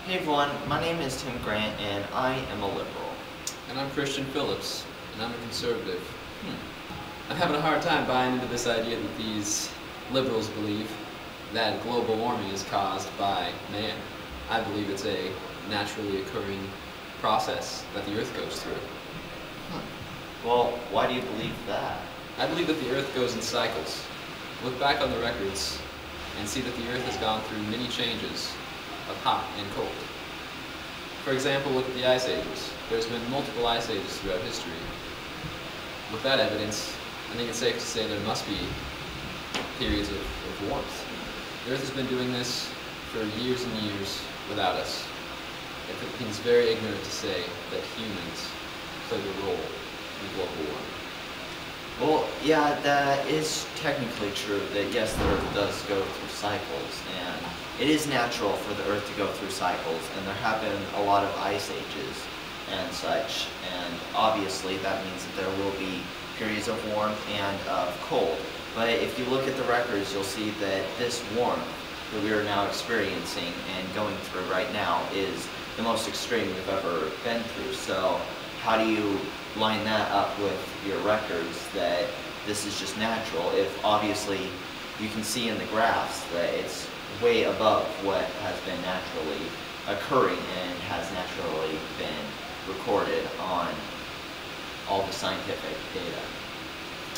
Hey everyone, my name is Tim Grant and I am a liberal. And I'm Kristian Phillips, and I'm a conservative. I'm having a hard time buying into this idea that these liberals believe that global warming is caused by man. I believe it's a naturally occurring process that the Earth goes through. Well, why do you believe that? I believe that the Earth goes in cycles. Look back on the records and see that the Earth has gone through many changes of hot and cold. For example, look at the ice ages. There's been multiple ice ages throughout history. With that evidence, I think it's safe to say there must be periods of warmth. The Earth has been doing this for years and years without us. It seems very ignorant to say that humans played a role in global warming. Well, yeah, that is technically true, that yes, the Earth does go through cycles, and it is natural for the Earth to go through cycles, and there have been a lot of ice ages and such, and obviously that means that there will be periods of warmth and of cold. But if you look at the records, you'll see that this warmth that we are now experiencing and going through right now is the most extreme we've ever been through. So how do you line that up with your records that this is just natural, if obviously you can see in the graphs that it's way above what has been naturally occurring and has naturally been recorded on all the scientific data.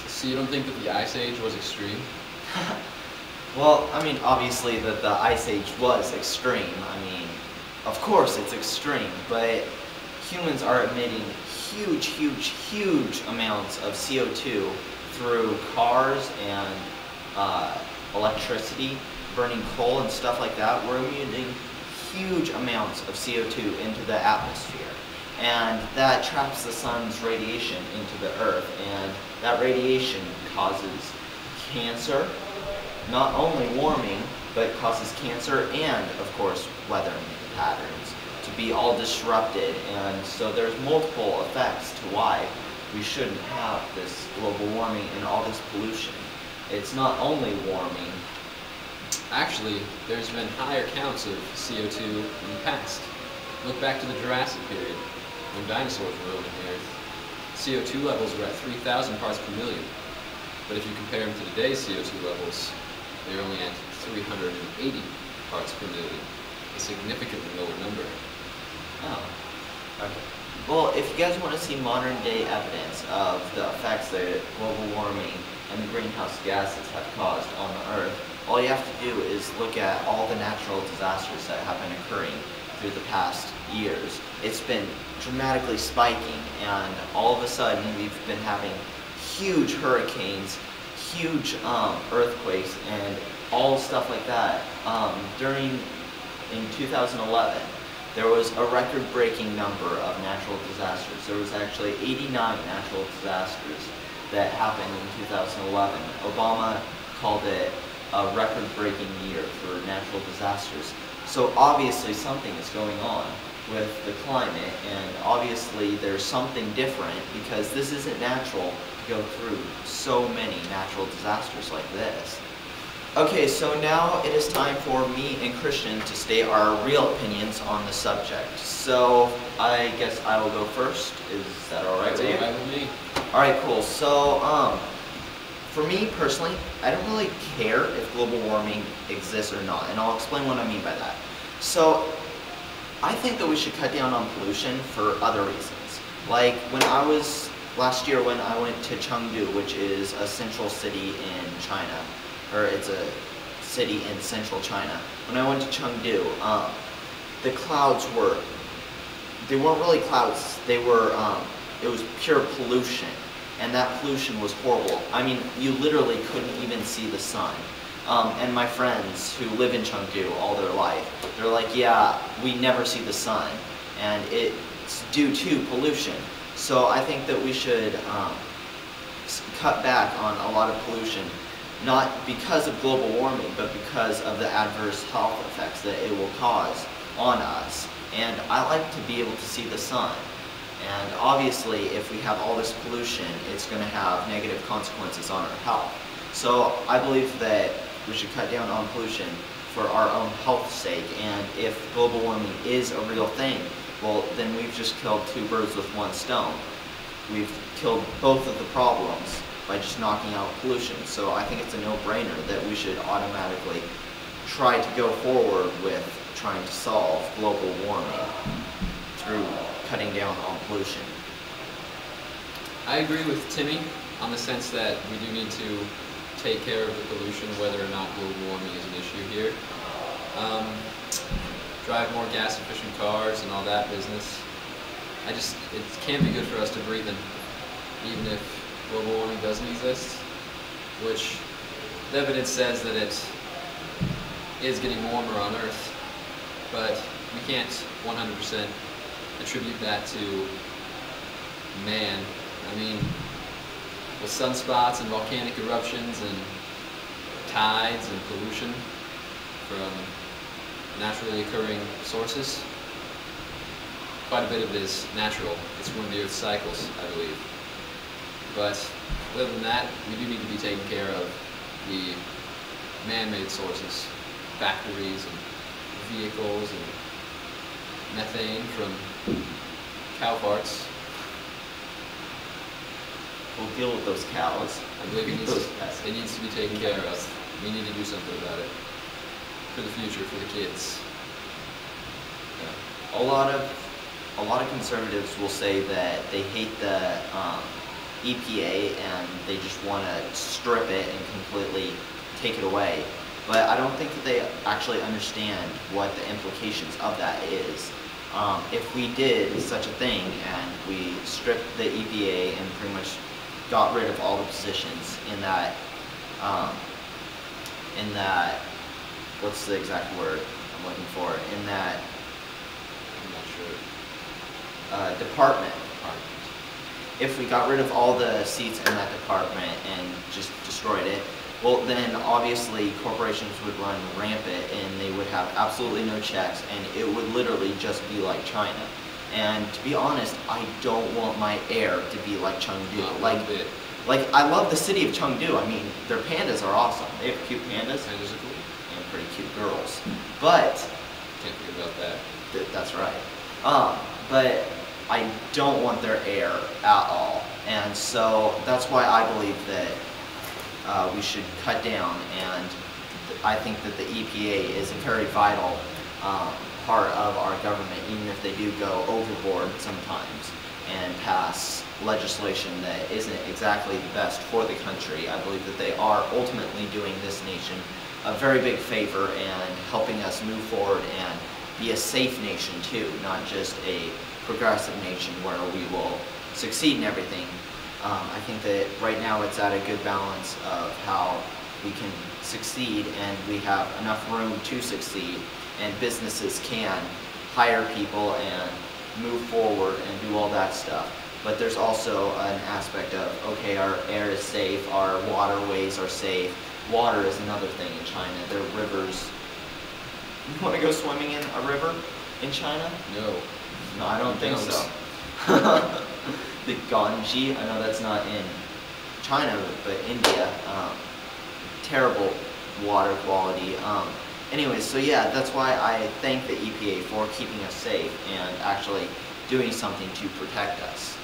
So you don't think that the Ice Age was extreme? Well, I mean, obviously that the Ice Age was extreme. I mean, of course it's extreme, but humans are emitting huge amounts of CO2 through cars and electricity, burning coal and stuff like that. We're emitting huge amounts of CO2 into the atmosphere, and that traps the sun's radiation into the earth, and that radiation causes cancer, not only warming, but causes cancer and, of course, weather patterns to be all disrupted. And so there's multiple effects to why we shouldn't have this global warming and all this pollution. It's not only warming. Actually, there's been higher counts of CO2 in the past. Look back to the Jurassic period, when dinosaurs were roaming the Earth. CO2 levels were at 3,000 parts per million. But if you compare them to today's CO2 levels, they're only at 380 parts per million, a significantly lower number. Oh, okay. Well, if you guys want to see modern day evidence of the effects that global warming and the greenhouse gases have caused on the Earth, all you have to do is look at all the natural disasters that have been occurring through the past years. It's been dramatically spiking, and all of a sudden we've been having huge hurricanes, huge earthquakes, and all stuff like that. In 2011, there was a record-breaking number of natural disasters. There was actually 89 natural disasters that happened in 2011. Obama called it a record-breaking year for natural disasters. So obviously something is going on with the climate, and obviously there's something different, because this isn't natural to go through so many natural disasters like this. Okay, so now it is time for me and Kristian to state our real opinions on the subject. So I guess I will go first. Is that alright with you? That's alright with me. Alright, cool. So, for me personally, I don't really care if global warming exists or not, and I'll explain what I mean by that. So, I think that we should cut down on pollution for other reasons. Like last year when I went to Chengdu, which is a central city in China, or it's a city in central China. When I went to Chengdu, the clouds they weren't really clouds, it was pure pollution, and that pollution was horrible. I mean, you literally couldn't even see the sun. And my friends who live in Chengdu all their life, they're like, yeah, we never see the sun, and it's due to pollution. So I think that we should cut back on a lot of pollution, not because of global warming, but because of the adverse health effects that it will cause on us. And I like to be able to see the sun. And obviously, if we have all this pollution, it's going to have negative consequences on our health. So I believe that we should cut down on pollution for our own health's sake. And if global warming is a real thing, well, then we've just killed two birds with one stone. We've killed both of the problems by just knocking out pollution. So I think it's a no-brainer that we should automatically try to go forward with trying to solve global warming through cutting down on pollution. I agree with Timmy on the sense that we do need to take care of the pollution, whether or not global warming is an issue here. Drive more gas-efficient cars and all that business. It can't be good for us to breathe in, even if global warming doesn't exist, which the evidence says that it is getting warmer on Earth, but we can't 100% attribute that to man. I mean, with sunspots and volcanic eruptions and tides and pollution from naturally occurring sources, quite a bit of it is natural. It's one of the Earth's cycles, I believe. But other than that, we do need to be taking care of the man-made sources, factories and vehicles and methane from cow farts. We'll deal with those cows. I believe it needs to be taken care of. We need to do something about it. For the future, for the kids. Yeah. A lot of conservatives will say that they hate the EPA and they just want to strip it and completely take it away. But I don't think that they actually understand what the implications of that is. If we did such a thing and we stripped the EPA and pretty much got rid of all the positions in that, what's the exact word I'm looking for? In that, I'm not sure. Department. If we got rid of all the seats in that department and just destroyed it, well, then obviously corporations would run rampant and they would have absolutely no checks, and it would literally just be like China. And to be honest, I don't want my air to be like Chengdu. Like I love the city of Chengdu. I mean, their pandas are awesome. They have cute pandas. Pandas are cool. And pretty cute girls. But can't forget about that. That's right. But I don't want their air at all. And so that's why I believe that we should cut down, and I think that the EPA is a very vital part of our government, even if they do go overboard sometimes and pass legislation that isn't exactly the best for the country. I believe that they are ultimately doing this nation a very big favor and helping us move forward and be a safe nation too, not just a progressive nation where we will succeed in everything. I think that right now it's at a good balance of how we can succeed and we have enough room to succeed, and businesses can hire people and move forward and do all that stuff. But there's also an aspect of, okay, our air is safe, our waterways are safe. Water is another thing in China. Their rivers. You want to go swimming in a river in China? No. No, I don't think so. The Ganges, I know that's not in China, but India. Terrible water quality. Anyways, so yeah, that's why I thank the EPA for keeping us safe and actually doing something to protect us.